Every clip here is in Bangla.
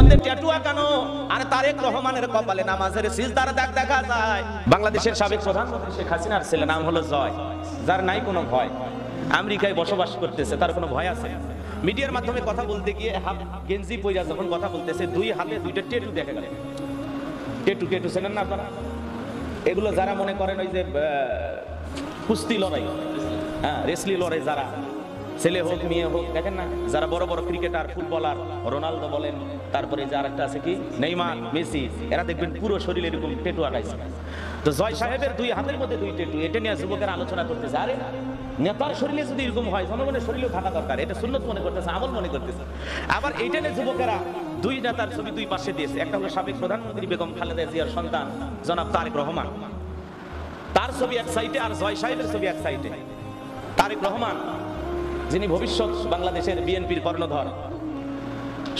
মধ্যে ট্যাটু আঁকানো, আর তারেক রহমানের কপালে নামাজের সিজদার দাগ দেখা যায়। বাংলাদেশের সাবেক প্রধানমন্ত্রী শেখ হাসিনার ছেলে, নাম হলো জয়, যার নাই কোনো ভয়, আমেরিকায় বসবাস করতেছে, তার কোনো ভয় আছে? মিডিয়ার মাধ্যমে কথা বলতে গিয়ে হাফ গেঞ্জি পয়জা যখন কথা বলতেছে, দুই হাতে দুইটা ট্যাটু দেখা গেল। ট্যাটু চেনেন না আপনারা? এগুলো যারা মনে করেন ওই যে কুস্তি লড়াই, হ্যাঁ রেসলি লড়াই, যারা ছেলে হোক মেয়ে হোক, দেখেন না যারা বড় বড় ক্রিকেটার ফুটবলার, রোনালদো বলেন, তারপরে যে আরেকটা আছে কি নেইমার, মেসি, এরা দেখবেন পুরো শরীরে এরকম ট্যাটু আঁকাইছে। তো জয় সাহেবের দুই হাতের মধ্যে দুই ট্যাটু, এটা নিয়ে যুবকেরা আলোচনা করতেছে। আরে নেতার শরীরে যদি এরকম হয়, জনগণের শরীরেও থাকা দরকার, এটা সুন্নত মনে করতেছে, আমল মনে করতেছে। আবার এইটা নিয়ে যুবকেরা দুই নেতার ছবি দুই পাশে দিয়েছে। একটা হলো সাবেক প্রধানমন্ত্রী বেগম খালেদা জিয়ার সন্তান জনাব তারেক রহমান, তার ছবি এক সাইডে, আর জয় সাহেবের ছবি এক সাইডে। তারেক রহমান যিনি ভবিষ্যৎ বাংলাদেশের বিএনপির কর্ণধর,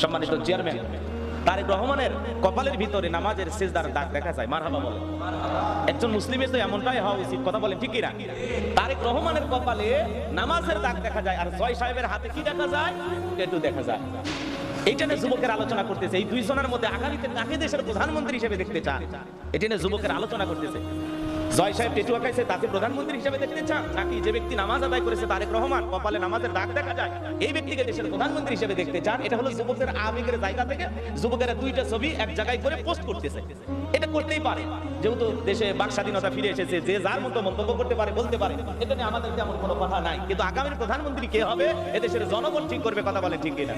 সম্মানিত চেয়ারম্যান, তারেক রহমানের কপালের ভিতরে নামাজের সিজদার দাগ দেখা যায়। মারহাবা বলে। একজন মুসলিমের তো এমনটাই হওয়া উচিত, কথা বলেন ঠিক কিনা? তারেক রহমানের কপালে নামাজের দাগ দেখা যায়, আর জয় সাহেবের হাতে কি দেখা যায়? ট্যাটু দেখা যায়। এইটা নিয়ে যুবকের আলোচনা করতেছে। এই দুইজনের মধ্যে আগামীতে কাকে দেশের প্রধানমন্ত্রী হিসেবে দেখতে চান, এটা নিয়ে যুবকের আলোচনা করতেছে। জয় সাহেব ট্যাটু আঁকাইছে, তাকে প্রধানমন্ত্রী হিসেবে দেখতে চান, নাকি যে ব্যক্তি নামাজ আদায় করেছে তারেক রহমান, কপালে নামাজের দাগ দেখা যায়, এই ব্যক্তিকে দেশের প্রধানমন্ত্রী হিসেবে দেখতে চান? এটা হলো যুবকের আবেগের জায়গা থেকে যুবকেরা দুইটা ছবি এক জায়গায় করে পোস্ট করতেছে। এটা করতেই পারে, যেহেতু দেশে বাক স্বাধীনতা ফিরে এসেছে, যে যার মতো মন্তব্য করতে পারে, বলতে পারে, এটা নিয়ে আমাদের তেমন কোনো কথা নাই। কিন্তু আগামীর প্রধানমন্ত্রী কে হবে, এদেশের জনগণ ঠিক করবে, কথা বলে ঠিক কিনা?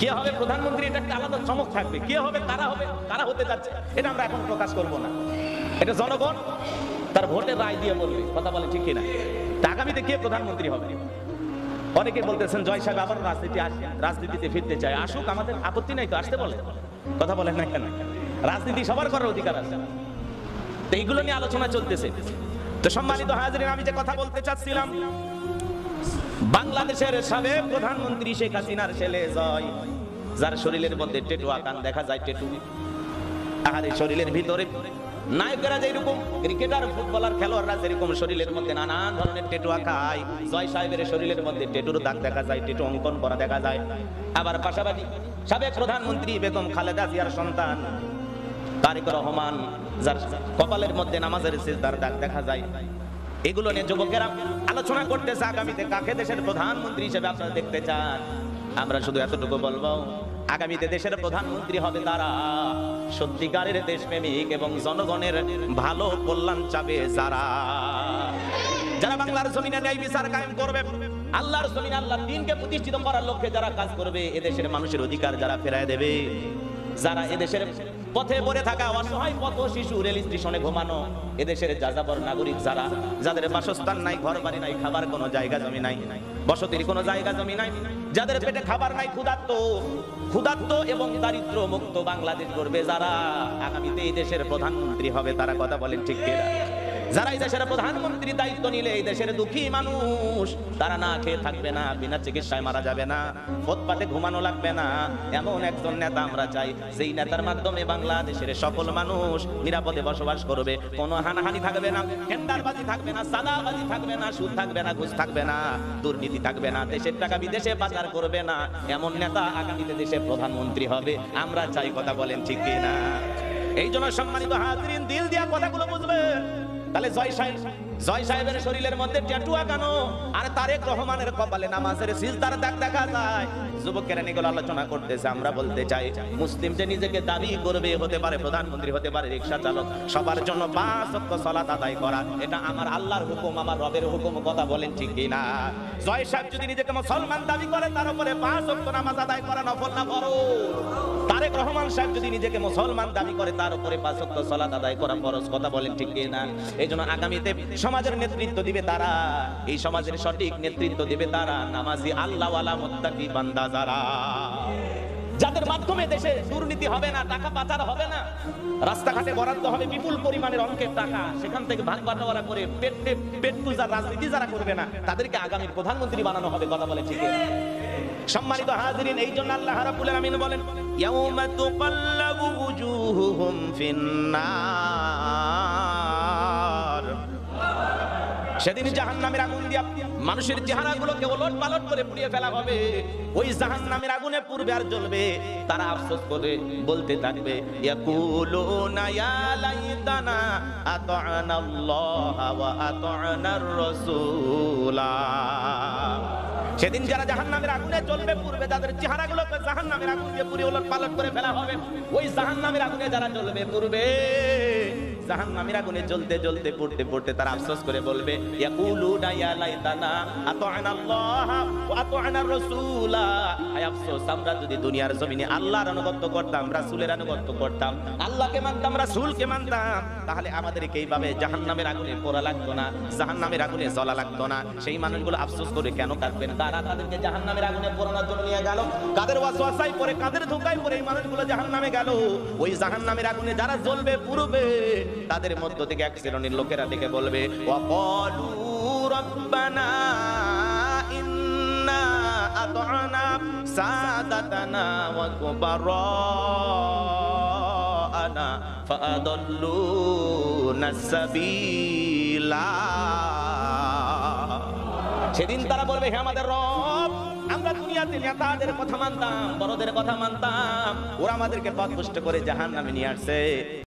কে হবে প্রধানমন্ত্রী, এটা একটা আলাদা চমক থাকবে। কে হবে, কারা হতে যাচ্ছে, এটা আমরা এখন প্রকাশ করব না, এটা জনগণ তার ভোটের রায় দিয়ে বলবে, কথা বলে ঠিক কিনা? আগামীতে কে প্রধানমন্ত্রী হবে? অনেকে বলতেছেন জয় সাহেব আবার রাজনীতিতে ফিরতে চায়, আসুক, আমাদের আপত্তি নাই তো, আসতে বলে, কথা বলেন না কেন? রাজনীতি সবার করার অধিকার আছে। তো এইগুলো নিয়ে আলোচনা চলতেছে। তো সম্মানিত হাজিরিন, আমি যে কথা বলতে চাচ্ছিলাম, বাংলাদেশের সাবেক প্রধানমন্ত্রী শেখ হাসিনার ছেলে জয়, যার শরীরের মধ্যে ট্যাটু আঁকান দেখা যায়, ট্যাটু, আর এই শরীরের ভিতরে নায়কেরা যেরকম, ক্রিকেটার, ফুটবলার, খেলোয়াড়রা যেরকম শরীরের মধ্যে নানান ধরনের ট্যাটু আঁকায়, জয় সাহেবের শরীরের মধ্যে ট্যাটুর দাগ দেখা যায়, ট্যাটু অঙ্কন করা দেখা যায়। আবার পাশাপাশি সাবেক প্রধানমন্ত্রী বেগম খালেদা জিয়ার সন্তান তারেক রহমান, যার কপালের মধ্যে নামাজের সিজদার দাগ দেখা যায়। এগুলো নিয়ে যুবকেরা আলোচনা করতেছে, আগামীতে কাকে দেশের প্রধানমন্ত্রী হিসেবে আপনারা দেখতে চান? আমরা শুধু এতটুকু বলবো, আগামীতে দেশের প্রধানমন্ত্রী হবে তারা সত্যিকারের দেশপ্রেমিক এবং জনগণের ভালো কল্যাণ চাবে, যারা বাংলার জমিনে ন্যায় বিচার কায়েম করবে, আল্লাহর জমিনে আল্লাহর দ্বীনকে প্রতিষ্ঠিত করার লক্ষ্যে যারা কাজ করবে, এদেশের মানুষের অধিকার যারা ফেরায় দেবে, যারা এদেশের পথে পড়ে থাকা অসহায় পথ শিশু, রেল স্টেশনে ঘুমানো এদেশের যাযাবর নাগরিক, যাদের বাসস্থান নাই, ঘর বাড়ি নাই, খাবার কোনো জায়গা জমি নাই, বসতির কোনো জায়গা জমি নাই, যাদের পেটে খাবার নাই, ক্ষুধার্ত এবং দারিদ্র মুক্ত বাংলাদেশ করবে যারা, আগামীতে এই দেশের প্রধানমন্ত্রী হবে তারা, কথা বলেন ঠিক কিনা? যারা এই দেশের প্রধানমন্ত্রী দায়িত্ব নিলে এই দেশের দুঃখী মানুষ তারা না খেয়ে থাকবে না, বিনা চিকিৎসায় মারা যাবে না, ফুটপাতে ঘুমানো লাগবে না, এমন একজন নেতা আমরা চাই, যেই নেতার মাধ্যমে বাংলাদেশের সকল মানুষ নিরাপদে বসবাস করবে, কোনো হানাহানি থাকবে না, টেন্ডারবাজি থাকবে না, চাঁদাবাজি থাকবে না, সুদ থাকবে না, ঘুষ থাকবে না, দুর্নীতি থাকবে না, দেশের টাকা বিদেশে পাচার করবে না, এমন নেতা আগামীতে দেশের প্রধানমন্ত্রী হবে আমরা চাই, কথা বলেন ঠিক কিনা? এই জন্য সম্মানিত হাজিরিন, দিল দিয়া কথাগুলো বুঝবেন। তাহলে জয় সাহেবের শরীরের মধ্যে ট্যাটু আঁকানো, আর তারেক রহমানের কপালে নামাজের সিজদার দাগ দেখা যায়। যুবকেরা এগুলো আলোচনা করতেছে। আমরা বলতে চাই, মুসলিম যে নিজেকে দাবি করবে, হতে পারে প্রধানমন্ত্রী, হতে পারে রিকশা চালক, সবার জন্য 5 ওয়াক্ত সালাত আদায় করা, এটা আমার আল্লাহর হুকুম, আমার রবের হুকুম, কথা বলেন ঠিক কিনা? জয় সাহেব যদি নিজেকে মুসলমান দাবি করে, তার উপরে 5 ওয়াক্ত নামাজ আদায় করা নফল না ফরজ। তারেক রহমান সাহেব যদি নিজেকে মুসলমান দাবি করে, তার উপরে 5 ওয়াক্ত সালাত আদায় করা ফরজ, কথা বলেন ঠিক কিনা? এই জন্য আগামীতে সমাজের নেতৃত্ব দিবে তারা, এই সমাজের সঠিক নেতৃত্ব দিবে তারা নামাজি আল্লাহওয়ালা মুত্তাকি বান্দা যারা, যাদের মাধ্যমে দেশে দুর্নীতি হবে না, টাকা পাচার হবে না, রাস্তাঘাটে বরাদ্দ হবে বিপুল পরিমাণের অঙ্কের টাকা, সেখান থেকে ভাগ বাটোয়ারা করে পেট পূজার রাজনীতি যারা করবে না, তাদেরকে আগামীর প্রধানমন্ত্রী বানানো হবে, কথা বলে ঠিক। সম্মানিত হাজিরিন, এই জন্য আল্লাহ রাব্বুল আলামিন বলেন, ইয়াউমা তুকাল্লাবু ওয়ুজুহুহুম ফিন্নার, সেদিন জাহান্নামের আগুন দিয়া মানুষের চেহারাগুলোকে ওলট পালট করে পুড়িয়ে ফেলা হবে। ওই জাহান্নামের আগুনে পুড়বে আর জ্বলবে, তারা আফসোস করে বলতে থাকবে, ইয়াকুলুনা ইয়া লাইতানা আতা'না আল্লাহ ওয়া আতা'নার রাসূলা। সেদিন যারা জাহান্নামের আগুনে জ্বলবে পুড়বে, তাদের চেহারাগুলোকে জাহান্নামের আগুন দিয়ে পুড়িয়ে ওলট পালট করে ফেলা হবে। ওই জাহান্নামের আগুনে যারা জ্বলবে পুড়বে, জাহান্নামের আগুনে জ্বলতে জ্বলতে পুড়তে পুড়তে তারা আফসোস করে বলবে, ইয়াকুলুনা ইয়া লাইতানা আতা'না আল্লাহ ওয়া আতা'নার রাসূলা। আয় আফসোস, আমরা যদি দুনিয়ার জমিনে আল্লাহর আনুগত্য করতাম, রাসূলের আনুগত্য করতাম, আল্লাহকে মানতাম, রাসূলকে মানতাম, তাহলে আমাদেরকে এইভাবে জাহান্নামের আগুনে পোড়া লাগতো না, জাহান্নামের আগুনে জ্বলা লাগতো না। সেই মানুষগুলো আফসোস করে কেন কাঁদবেন? কারা তাদেরকে জাহান্নামের আগুনে পোড়ানোর জন্য নিয়ে গেল? কাদের ওয়াসওয়াসায় পড়ে, কাদের ধোঁকায় পড়ে এই মানুষগুলো জাহান্নামে গেল? ওই জাহান্নামের আগুনে যারা জ্বলবে পুড়বে, তাদের মধ্য থেকে এক শ্রেণীর লোকেরা ডেকে বলবে, ওয়াকালু রাব্বানা ইন্না আতা'না সাদাতানা ওয়া কুবারা'ানা ফাআদাল্লুনা সাবিলা। সেদিন তারা বলবে, হে আমাদের রব, আমরা দুনিয়াতে নেতাদের কথা মানতাম, বড়দের কথা মানতাম, ওরা আমাদেরকে পথভ্রষ্ট করে জাহান্নামে নিয়ে আসছে।